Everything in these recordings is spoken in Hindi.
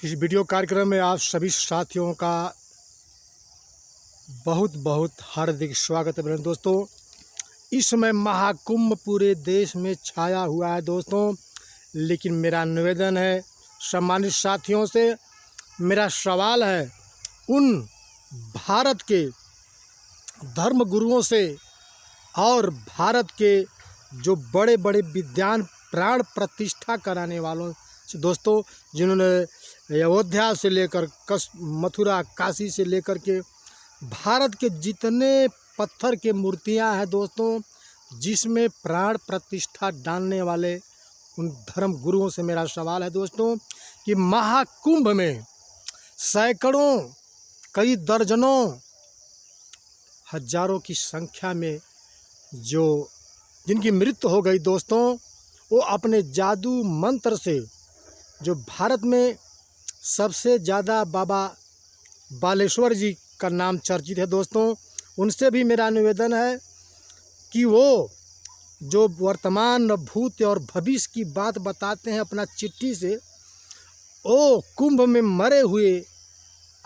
इस वीडियो कार्यक्रम में आप सभी साथियों का बहुत बहुत हार्दिक स्वागत है दोस्तों। इस समय महाकुंभ पूरे देश में छाया हुआ है दोस्तों, लेकिन मेरा निवेदन है सम्मानित साथियों से, मेरा सवाल है उन भारत के धर्म गुरुओं से और भारत के जो बड़े बड़े विद्वान प्राण प्रतिष्ठा कराने वालों से दोस्तों, जिन्होंने अयोध्या से लेकर मथुरा काशी से लेकर के भारत के जितने पत्थर के मूर्तियां हैं दोस्तों, जिसमें प्राण प्रतिष्ठा डालने वाले उन धर्म गुरुओं से मेरा सवाल है दोस्तों कि महाकुंभ में सैकड़ों, कई दर्जनों, हजारों की संख्या में जिनकी मृत्यु हो गई दोस्तों, वो अपने जादू मंत्र से, जो भारत में सबसे ज़्यादा बाबा बालेश्वर जी का नाम चर्चित है दोस्तों, उनसे भी मेरा निवेदन है कि वो जो वर्तमान भूत और भविष्य की बात बताते हैं अपना चिट्ठी से, वो कुंभ में मरे हुए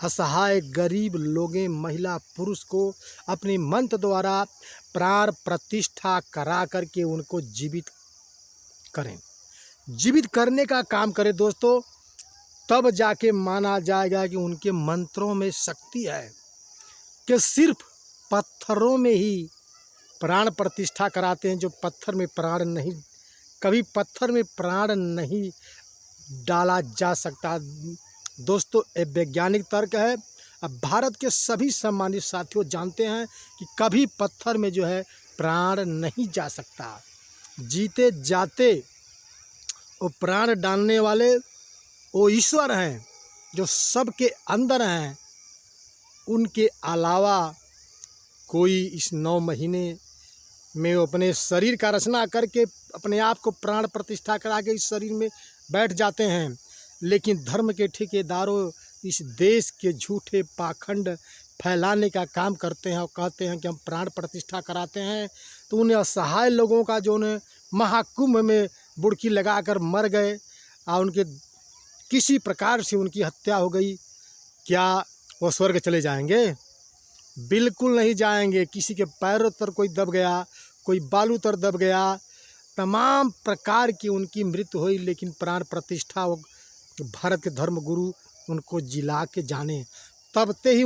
असहाय गरीब लोगों, महिला पुरुष को अपनी मंत्र द्वारा प्राण प्रतिष्ठा करा करके उनको जीवित करें, जीवित करने का काम करें दोस्तों। तब जाके माना जाएगा कि उनके मंत्रों में शक्ति है, कि सिर्फ पत्थरों में ही प्राण प्रतिष्ठा कराते हैं, जो पत्थर में प्राण नहीं, कभी पत्थर में प्राण नहीं डाला जा सकता दोस्तों। एक वैज्ञानिक तर्क है। अब भारत के सभी सम्मानित साथियों जानते हैं कि कभी पत्थर में जो है प्राण नहीं जा सकता। जीते जाते वो प्राण डालने वाले वो ईश्वर हैं, जो सबके अंदर हैं। उनके अलावा कोई इस 9 महीने में वो अपने शरीर का रचना करके अपने आप को प्राण प्रतिष्ठा करा के इस शरीर में बैठ जाते हैं, लेकिन धर्म के ठेकेदारों इस देश के झूठे पाखंड फैलाने का काम करते हैं और कहते हैं कि हम प्राण प्रतिष्ठा कराते हैं। तो उन्हें असहाय लोगों का जो उन्हें महाकुंभ में बुड़की लगाकर मर गए और उनके किसी प्रकार से उनकी हत्या हो गई, क्या वो स्वर्ग चले जाएंगे? बिल्कुल नहीं जाएंगे। किसी के पैरों तर कोई दब गया, कोई बालू तर दब गया, तमाम प्रकार की उनकी मृत्यु हुई, लेकिन प्राण प्रतिष्ठा वो भारत के धर्म गुरु उनको जिला के जाने, तब ते ही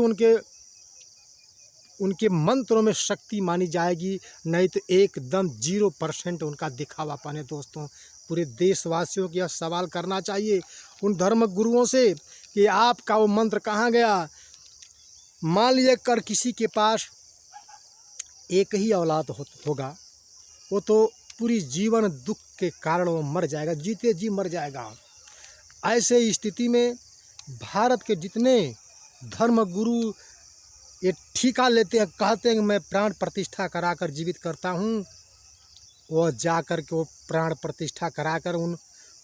उनके मंत्रों में शक्ति मानी जाएगी, नहीं तो एकदम 0% उनका दिखावापन है दोस्तों। पूरे देशवासियों को यह सवाल करना चाहिए उन धर्म गुरुओं से कि आपका वो मंत्र कहाँ गया। मान लीजिए कर किसी के पास एक ही औलाद होगा, वो तो पूरी जीवन दुख के कारण वो मर जाएगा, जीते जी मर जाएगा। ऐसे स्थिति में भारत के जितने धर्म गुरु ये ठीका लेते हैं, कहते हैं कि मैं प्राण प्रतिष्ठा कराकर जीवित करता हूँ, वो जाकर के वो प्राण प्रतिष्ठा कराकर उन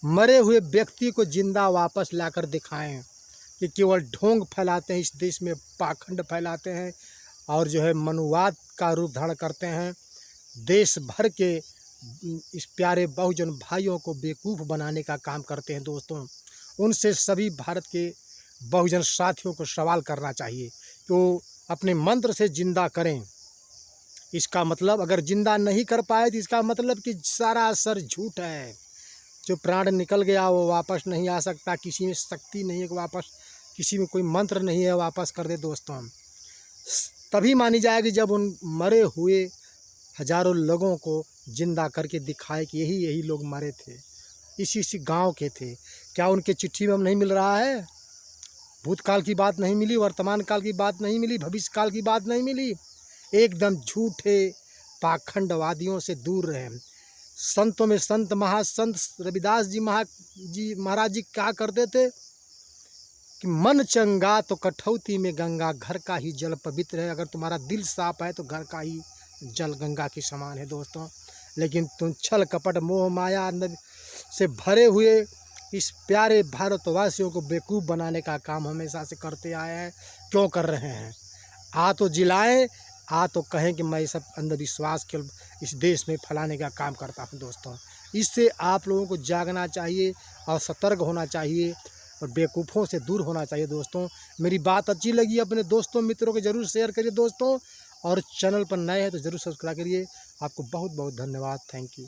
मरे हुए व्यक्ति को जिंदा वापस लाकर दिखाएं। कि केवल ढोंग फैलाते हैं, इस देश में पाखंड फैलाते हैं और जो है मनुवाद का रूप धारण करते हैं। देश भर के इस प्यारे बहुजन भाइयों को बेवकूफ़ बनाने का काम करते हैं दोस्तों। उनसे सभी भारत के बहुजन साथियों को सवाल करना चाहिए कि वो अपने मंत्र से जिंदा करें। इसका मतलब अगर जिंदा नहीं कर पाए तो इसका मतलब कि सारा असर झूठ है। जो प्राण निकल गया वो वापस नहीं आ सकता, किसी में शक्ति नहीं है कि वापस, किसी में कोई मंत्र नहीं है वापस कर दे दोस्तों। तभी मानी जाएगी जब उन मरे हुए हजारों लोगों को जिंदा करके दिखाए कि यही लोग मरे थे, इसी गांव के थे। क्या उनके चिट्ठी में हम नहीं मिल रहा है? भूतकाल की बात नहीं मिली, वर्तमान काल की बात नहीं मिली, भविष्य काल की बात नहीं मिली। एकदम झूठे पाखंडवादियों से दूर रहें। संतों में संत महासंत रविदास जी महाराज जी क्या करते थे कि मन चंगा तो कठौती में गंगा, घर का ही जल पवित्र है। अगर तुम्हारा दिल साफ है तो घर का ही जल गंगा के समान है दोस्तों। लेकिन तुम छल कपट मोह माया से भरे हुए इस प्यारे भारतवासियों को बेवकूफ़ बनाने का काम हमेशा से करते आए हैं। क्यों कर रहे हैं? आ तो जिलाएं, आ तो कहें कि मैं सब अंधविश्वास के इस देश में फैलाने का काम करता हूं दोस्तों। इससे आप लोगों को जागना चाहिए और सतर्क होना चाहिए। और बेवकूफ़ों से दूर होना चाहिए दोस्तों। मेरी बात अच्छी लगी अपने दोस्तों मित्रों को ज़रूर शेयर करिए दोस्तों, और चैनल पर नए हैं तो ज़रूर सब्सक्राइब करिए। आपको बहुत बहुत धन्यवाद। Thank you.